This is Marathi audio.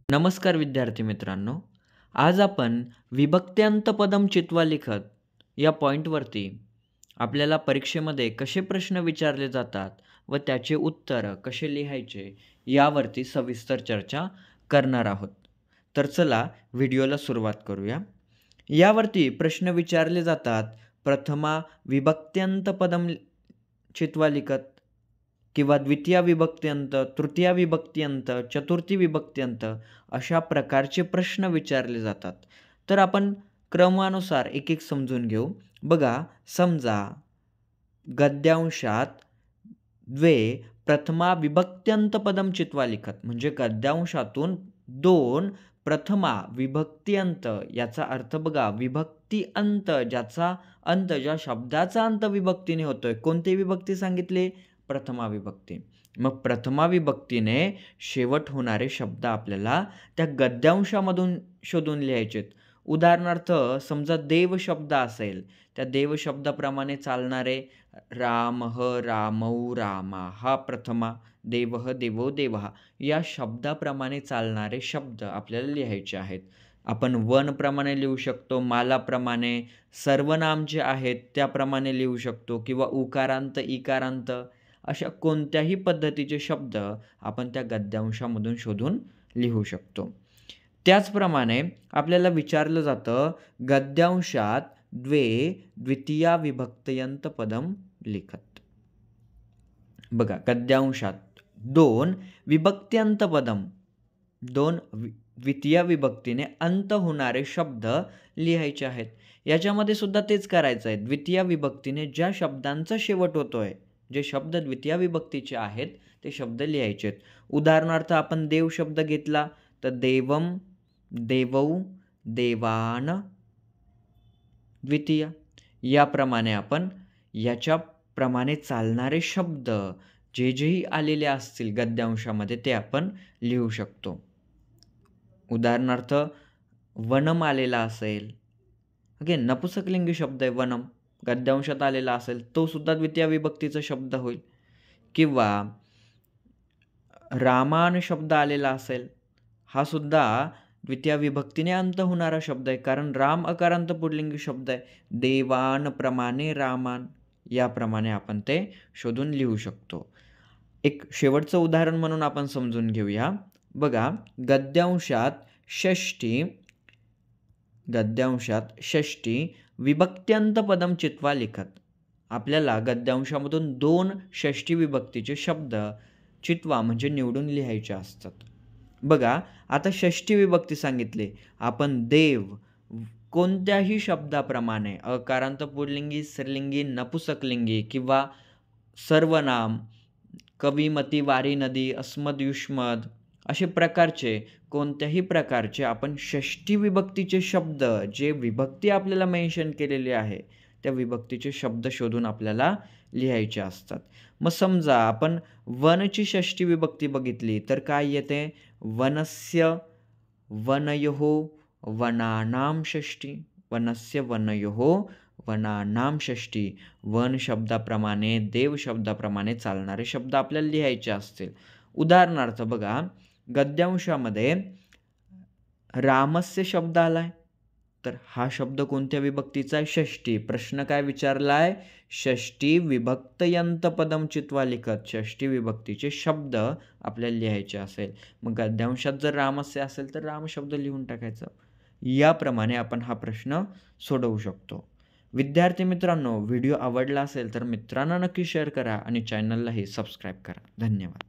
नमस्कार विद्यार्थी मित्रांनो. आज आपण विभक्त्यांत पदम चित्वा लिखत या पॉईंटवरती आपल्याला परीक्षेमध्ये कसे प्रश्न विचारले जातात व त्याचे उत्तर कसे लिहायचे यावरती सविस्तर चर्चा करणार आहोत. तर चला व्हिडिओला सुरुवात करूया. यावरती प्रश्न विचारले जातात. प्रथमा विभक्त्यंत पदम चित्वा लिखत किंवा द्वितीय विभक्त्यंत, तृतीय विभक्त्यंत, चतुर्थी विभक्त्यंत अशा प्रकारचे प्रश्न विचारले जातात. तर आपण क्रमानुसार एक एक समजून घेऊ. बघा, समजा गद्यांशात द्वे प्रथमा विभक्त्यंत पदम चित्वा लिखत म्हणजे गद्यांशातून दोन प्रथमा विभक्ती अंत याचा अर्थ बघा, विभक्ती अंत ज्याचा अंत ज्या शब्दाचा अंत विभक्तीने होतोय. कोणती विभक्ती सांगितली? प्रथमा विभक्ती. मग प्रथमा विभक्तीने शेवट होणारे शब्द आपल्याला त्या गद्यांशामधून शोधून लिहायचेत. उदाहरणार्थ समजा देव शब्द असेल, त्या देव शब्दाप्रमाणे चालणारे रामः, रामौ, रामा हा प्रथमा, देवः, देवो, देवः या शब्दाप्रमाणे चालणारे शब्द आपल्याला लिहायचे आहेत. आपण वनप्रमाणे लिहू शकतो, मालाप्रमाणे, सर्वनाम जे आहेत त्याप्रमाणे लिहू शकतो किंवा उकारांत, इकारांत अशा कोणत्याही पद्धतीचे शब्द आपण त्या गद्यांशामधून शोधून लिहू शकतो. त्याचप्रमाणे आपल्याला विचारलं जातं गद्यांशात द्वितीया विभक्तयंत पदम लिखत. बघा, गद्यांशात दोन विभक्त्यंत पदम, दोन द्वितीय विभक्तीने अंत होणारे शब्द लिहायचे आहेत. याच्यामध्ये सुद्धा तेच करायचं आहे. द्वितीय विभक्तीने ज्या शब्दांचा शेवट होतोय, जे शब्द द्वितीय विभक्तीचे आहेत ते शब्द लिहायचे आहेत. उदाहरणार्थ आपण देव शब्द घेतला तर देवम, देवौ, देवान द्वितीय. याप्रमाणे आपण याच्याप्रमाणे चालणारे शब्द जेही आलेले असतील गद्यांशामध्ये ते आपण लिहू शकतो. उदाहरणार्थ वनम आलेला असेल, ओके, नपुसकलिंगी शब्द आहे वनम, गद्यांशात आलेला असेल तो सुद्धा द्वितीय विभक्तीचा शब्द होईल. किंवा रामान शब्द आलेला असेल, हा सुद्धा द्वितीय विभक्तीने अंत होणारा शब्द आहे, कारण राम अकारांत पुल्लिंगी शब्द आहे. देवान प्रमाणे रामान याप्रमाणे आपण ते शोधून लिहू शकतो. एक शेवटचं उदाहरण म्हणून आपण समजून घेऊया. बघा, गद्यांशात षष्टी विभक्त्यंत पदम चित्वा लिखत. आपल्याला गद्यांशामधून दोन षष्टी विभक्तीचे शब्द चित्वा म्हणजे निवडून लिहायचे असतात. बघा, आता षष्टी विभक्ती सांगितली. आपण देव कोणत्याही शब्दाप्रमाणे अकारांत पुल्लिंगी, स्त्रीलिंगी, नपुसकलिंगी किंवा सर्वनाम, कविमती, वारी, नदी, अस्मद, युष्मद असे प्रकारचे कोणत्याही प्रकारचे आपण षष्टी विभक्तीचे शब्द जे विभक्ती आपल्याला मेन्शन केलेली आहे त्या विभक्तीचे शब्द शोधून आपल्याला लिहायचे असतात. मग समजा आपण वनची षष्टी विभक्ती बघितली तर काय येते? वनस्य, वनयोः, वनानां षष्टी. वनस्य, वनयोः, वनानां षष्टी. वन शब्दाप्रमाणे, देव शब्दाप्रमाणे चालणारे शब्द आपल्याला लिहायचे असतील. उदाहरणार्थ बघा, गद्यांशामध्ये रामस्य शब्द आलाय तर हा शब्द कोणत्या विभक्तीचा आहे? षष्टी. प्रश्न काय विचारलाय? षष्टी विभक्तयंत पदम चित्वा लिखत. षष्टी विभक्तीचे शब्द आपल्याला लिहायचे असेल, मग गद्यांशात जर रामस्य असेल तर राम शब्द लिहून टाकायचं. याप्रमाणे आपण हा प्रश्न सोडवू शकतो. विद्यार्थी मित्रांनो, व्हिडिओ आवडला असेल तर मित्रांना नक्की शेअर करा आणि चॅनललाही सबस्क्राईब करा. धन्यवाद.